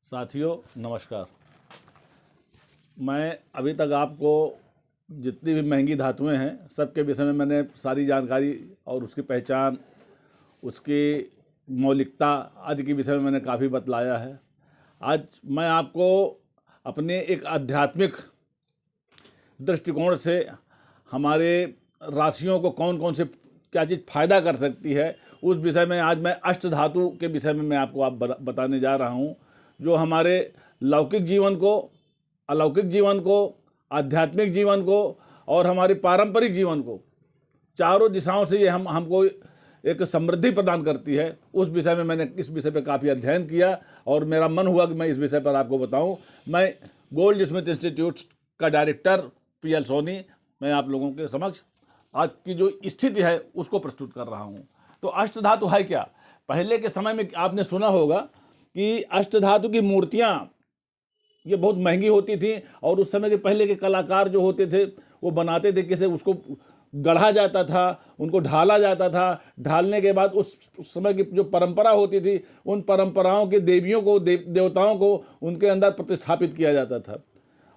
साथियों नमस्कार। मैं अभी तक आपको जितनी भी महंगी धातुएं हैं सबके विषय में मैंने सारी जानकारी और उसकी पहचान, उसकी मौलिकता आदि के विषय में मैंने काफ़ी बतलाया है। आज मैं आपको अपने एक आध्यात्मिक दृष्टिकोण से हमारे राशियों को कौन कौन से क्या चीज़ फ़ायदा कर सकती है उस विषय में आज मैं अष्ट धातु के विषय में मैं आपको बताने जा रहा हूँ, जो हमारे लौकिक जीवन को, अलौकिक जीवन को, आध्यात्मिक जीवन को और हमारे पारंपरिक जीवन को चारों दिशाओं से ये हमको एक समृद्धि प्रदान करती है। उस विषय में मैंने इस विषय पर काफ़ी अध्ययन किया और मेरा मन हुआ कि मैं इस विषय पर आपको बताऊं। मैं गोल्ड स्मिथ इंस्टीट्यूट का डायरेक्टर पीएल सोनी, मैं आप लोगों के समक्ष आज की जो स्थिति है उसको प्रस्तुत कर रहा हूं। तो अष्ट धातु है क्या? पहले के समय में आपने सुना होगा कि अष्ट धातु की मूर्तियां ये बहुत महंगी होती थी और उस समय के पहले के कलाकार जो होते थे वो बनाते थे, कैसे उसको गढ़ा जाता था, उनको ढाला जाता था। ढालने के बाद उस समय की जो परंपरा होती थी उन परंपराओं के देवियों को, देवताओं को उनके अंदर प्रतिस्थापित किया जाता था।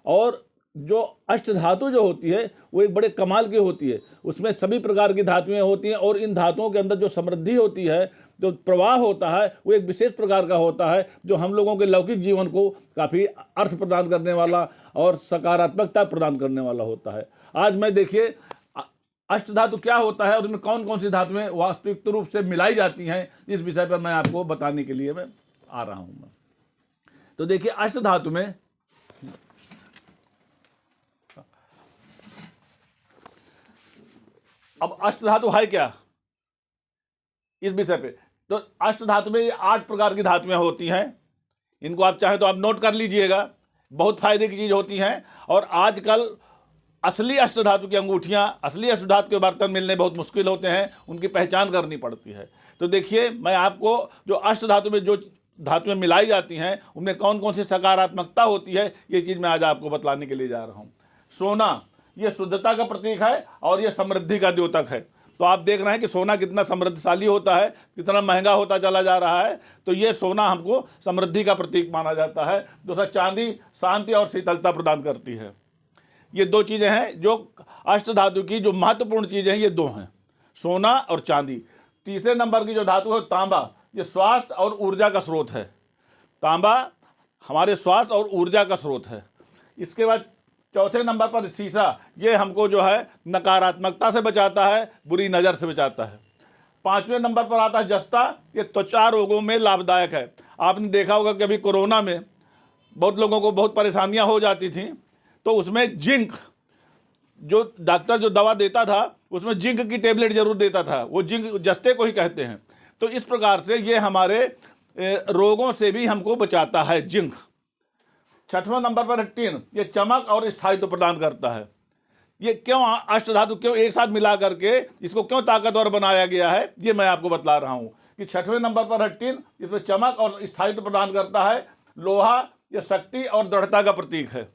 और जो अष्ट धातु जो होती है वो एक बड़े कमाल की होती है। उसमें सभी प्रकार की धातुएं होती हैं और इन धातुओं के अंदर जो समृद्धि होती है, जो प्रवाह होता है, वो एक विशेष प्रकार का होता है जो हम लोगों के लौकिक जीवन को काफ़ी अर्थ प्रदान करने वाला और सकारात्मकता प्रदान करने वाला होता है। आज मैं देखिए अष्ट धातु क्या होता है और इनमें कौन कौन सी धातुएं वास्तविक रूप से मिलाई जाती हैं, इस विषय पर मैं आपको बताने के लिए मैं आ रहा हूँ। तो देखिए अष्ट धातु में अब अष्ट धातु है क्या इस विषय पे, तो अष्ट धातु में ये 8 प्रकार की धातुएं होती हैं। इनको आप चाहें तो आप नोट कर लीजिएगा, बहुत फायदे की चीज़ होती हैं। और आजकल असली अष्ट धातु की अंगूठियां, असली अष्ट धातु के बर्तन मिलने बहुत मुश्किल होते हैं, उनकी पहचान करनी पड़ती है। तो देखिए मैं आपको जो अष्ट धातु में जो धातुएं मिलाई जाती हैं उनमें कौन कौन सी सकारात्मकता होती है ये चीज़ मैं आज आपको बतलाने के लिए जा रहा हूँ। सोना ये शुद्धता का प्रतीक है और ये समृद्धि का द्योतक है। तो आप देख रहे हैं कि सोना कितना समृद्धशाली होता है, कितना महंगा होता चला जा रहा है। तो ये सोना हमको समृद्धि का प्रतीक माना जाता है। दूसरा चांदी शांति और शीतलता प्रदान करती है। ये 2 चीज़ें हैं जो अष्ट धातु की जो महत्वपूर्ण चीज़ें हैं, ये 2 हैं, सोना और चांदी। तीसरे नंबर की जो धातु है तांबा, ये स्वास्थ्य और ऊर्जा का स्रोत है। तांबा हमारे स्वास्थ्य और ऊर्जा का स्रोत है। इसके बाद चौथे नंबर पर शीशा, ये हमको जो है नकारात्मकता से बचाता है, बुरी नज़र से बचाता है। 5वें नंबर पर आता है जस्ता, ये त्वचा रोगों में लाभदायक है। आपने देखा होगा कि अभी कोरोना में बहुत लोगों को बहुत परेशानियां हो जाती थी, तो उसमें जिंक, जो डॉक्टर जो दवा देता था उसमें जिंक की टेबलेट जरूर देता था, वो जिंक जस्ते को ही कहते हैं। तो इस प्रकार से ये हमारे रोगों से भी हमको बचाता है जिंक। 6वां नंबर पर टिन, ये चमक और स्थायित्व प्रदान करता है। ये क्यों अष्ट धातु क्यों एक साथ मिला करके इसको क्यों ताकतवर बनाया गया है ये मैं आपको बतला रहा हूँ कि 6वें नंबर पर है टिन, इसमें चमक और स्थायित्व प्रदान करता है। लोहा ये शक्ति और दृढ़ता का प्रतीक है।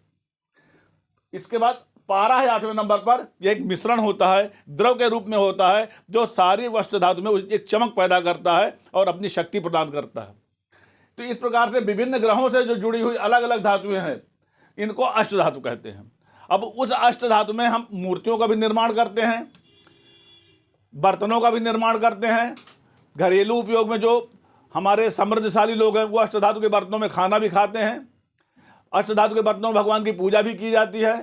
इसके बाद पारा है 8वें नंबर पर, यह एक मिश्रण होता है, द्रव के रूप में होता है, जो सारी अष्ट धातु में एक चमक पैदा करता है और अपनी शक्ति प्रदान करता है। तो इस प्रकार से विभिन्न ग्रहों से जो जुड़ी हुई अलग अलग धातुएं हैं इनको अष्ट धातु कहते हैं। अब उस अष्ट धातु में हम मूर्तियों का भी निर्माण करते हैं, बर्तनों का भी निर्माण करते हैं। घरेलू उपयोग में जो हमारे समृद्धशाली लोग हैं वो अष्ट धातु के बर्तनों में खाना भी खाते हैं। अष्ट धातु के बर्तनों में भगवान की पूजा भी की जाती है।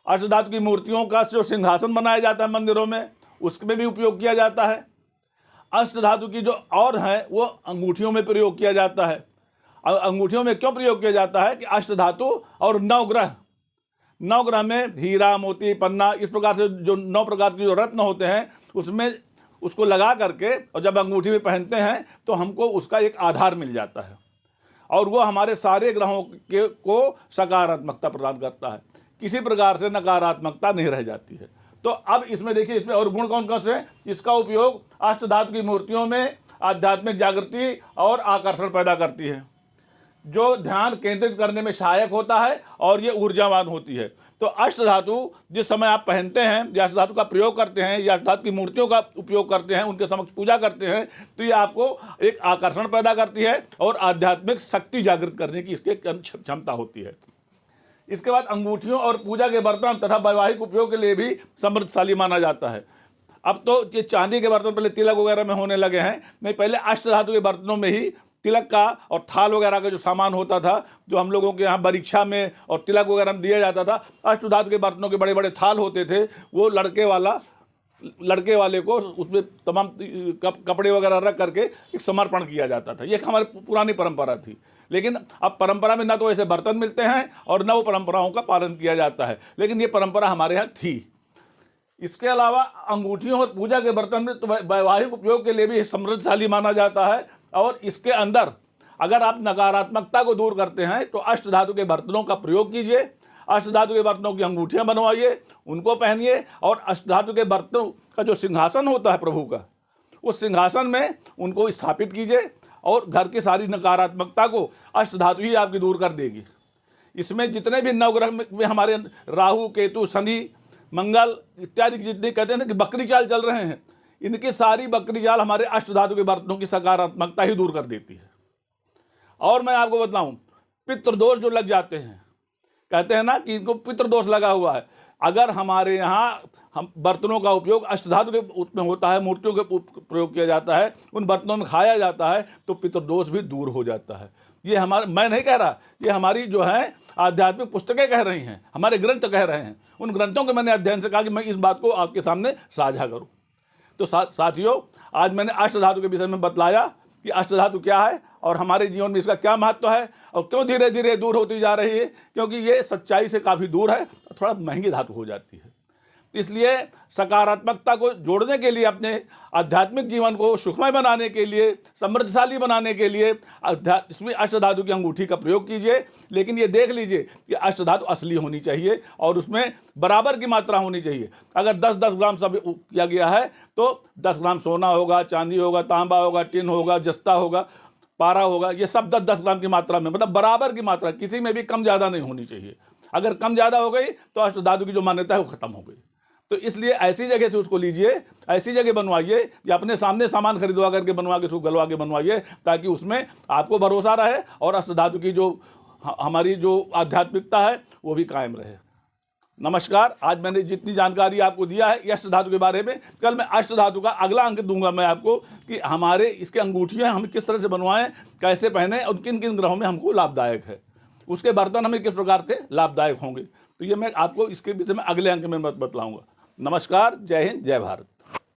अष्ट धातु की मूर्तियों का जो सिंहासन बनाया जाता है मंदिरों में, उसमें भी उपयोग किया जाता है। अष्ट धातु की जो और है वो अंगूठियों में प्रयोग किया जाता है। अंगूठियों में क्यों प्रयोग किया जाता है कि अष्ट धातु और 9 ग्रह में हीरा, मोती, पन्ना, इस प्रकार से जो 9 प्रकार के जो रत्न होते हैं उसमें उसको लगा करके और जब अंगूठी में पहनते हैं तो हमको उसका एक आधार मिल जाता है और वो हमारे सारे ग्रहों को सकारात्मकता प्रदान करता है। किसी प्रकार से नकारात्मकता नहीं रह जाती है। तो अब इसमें देखिए इसमें और गुण कौन कौन से हैं। इसका उपयोग अष्ट धातु की मूर्तियों में आध्यात्मिक जागृति और आकर्षण पैदा करती है, जो ध्यान केंद्रित करने में सहायक होता है और ये ऊर्जावान होती है। तो अष्ट धातु जिस समय आप पहनते हैं या अष्ट धातु का प्रयोग करते हैं या अष्ट धातु की मूर्तियों का उपयोग करते हैं, उनके समक्ष पूजा करते हैं, तो ये आपको एक आकर्षण पैदा करती है और आध्यात्मिक शक्ति जागृत करने की इसके क्षमता होती है। इसके बाद अंगूठियों और पूजा के बर्तन तथा वैवाहिक उपयोग के लिए भी समृद्धशाली माना जाता है। अब तो ये चांदी के बर्तन पहले तिलक वगैरह में होने लगे हैं, नहीं पहले अष्ट धातु के बर्तनों में ही तिलक का और थाल वगैरह का जो सामान होता था, जो हम लोगों के यहाँ परीक्षा में और तिलक वगैरह में दिया जाता था, अष्ट धातु के बर्तनों के बड़े बड़े थाल होते थे, वो लड़के वाले को उसमें तमाम कपड़े वगैरह रख करके एक समर्पण किया जाता था। ये हमारी पुरानी परंपरा थी, लेकिन अब परंपरा में ना तो ऐसे बर्तन मिलते हैं और ना वो परंपराओं का पालन किया जाता है, लेकिन ये परंपरा हमारे यहाँ थी। इसके अलावा अंगूठियों और पूजा के बर्तन में तो वैवाहिक उपयोग के लिए भी समृद्धशाली माना जाता है, और इसके अंदर अगर आप नकारात्मकता को दूर करते हैं तो अष्ट धातु के बर्तनों का प्रयोग कीजिए, अष्ट धातु के बर्तनों की अंगूठियां बनवाइए, उनको पहनिए, और अष्ट धातु के बर्तनों का जो सिंहासन होता है प्रभु का, उस सिंहासन में उनको स्थापित कीजिए, और घर की सारी नकारात्मकता को अष्ट धातु ही आपकी दूर कर देगी। इसमें जितने भी नवग्रह में हमारे राहु, केतु, शनि, मंगल इत्यादि जितने कहते हैं ना कि बकरी चाल चल रहे हैं, इनकी सारी बकरी चाल हमारे अष्ट धातु के बर्तनों की सकारात्मकता ही दूर कर देती है। और मैं आपको बताऊं, पितृदोष जो लग जाते हैं, कहते हैं ना कि इनको पितृदोष लगा हुआ है, अगर हमारे यहाँ हम बर्तनों का उपयोग अष्ट धातु के उसमें होता है, मूर्तियों के प्रयोग किया जाता है, उन बर्तनों में खाया जाता है, तो पितृदोष भी दूर हो जाता है। ये हमारा, मैं नहीं कह रहा, ये हमारी जो है आध्यात्मिक पुस्तकें कह रही हैं, हमारे ग्रंथ कह रहे हैं। उन ग्रंथों के मैंने अध्ययन से कहा कि मैं इस बात को आपके सामने साझा करूं। तो साथियों, आज मैंने अष्ट धातु के विषय में बतलाया कि अष्ट धातु क्या है और हमारे जीवन में इसका क्या महत्व है और क्यों धीरे धीरे दूर होती जा रही है, क्योंकि ये सच्चाई से काफ़ी दूर है और थोड़ा महंगी धातु हो जाती है। इसलिए सकारात्मकता को जोड़ने के लिए, अपने आध्यात्मिक जीवन को सुखमय बनाने के लिए, समृद्धशाली बनाने के लिए इसमें अष्ट धातु की अंगूठी का प्रयोग कीजिए, लेकिन ये देख लीजिए कि अष्ट धातु असली होनी चाहिए और उसमें बराबर की मात्रा होनी चाहिए। अगर 10-10 ग्राम सब किया गया है तो 10 ग्राम सोना होगा, चांदी होगा, तांबा होगा, टिन होगा, जस्ता होगा, पारा होगा, ये सब 10-10 ग्राम की मात्रा में, मतलब बराबर की मात्रा, किसी में भी कम ज़्यादा नहीं होनी चाहिए। अगर कम ज़्यादा हो गई तो अष्ट धातु की जो मान्यता है वो खत्म हो गई। तो इसलिए ऐसी जगह से उसको लीजिए, ऐसी जगह बनवाइए या अपने सामने सामान खरीदवा करके बनवा के उसको गलवा के बनवाइए, ताकि उसमें आपको भरोसा रहे और अष्ट धातु की जो हमारी जो आध्यात्मिकता है वो भी कायम रहे। नमस्कार। आज मैंने जितनी जानकारी आपको दिया है अष्ट धातु के बारे में, कल मैं अष्ट धातु का अगला अंक दूंगा मैं आपको कि हमारे इसके अंगूठियाँ हम किस तरह से बनवाएं, कैसे पहने और किन किन ग्रहों में हमको लाभदायक है, उसके बर्तन हमें किस प्रकार से लाभदायक होंगे। तो ये मैं आपको इसके विषय में अगले अंक में बतलाऊंगा। नमस्कार, जय हिंद, जय भारत।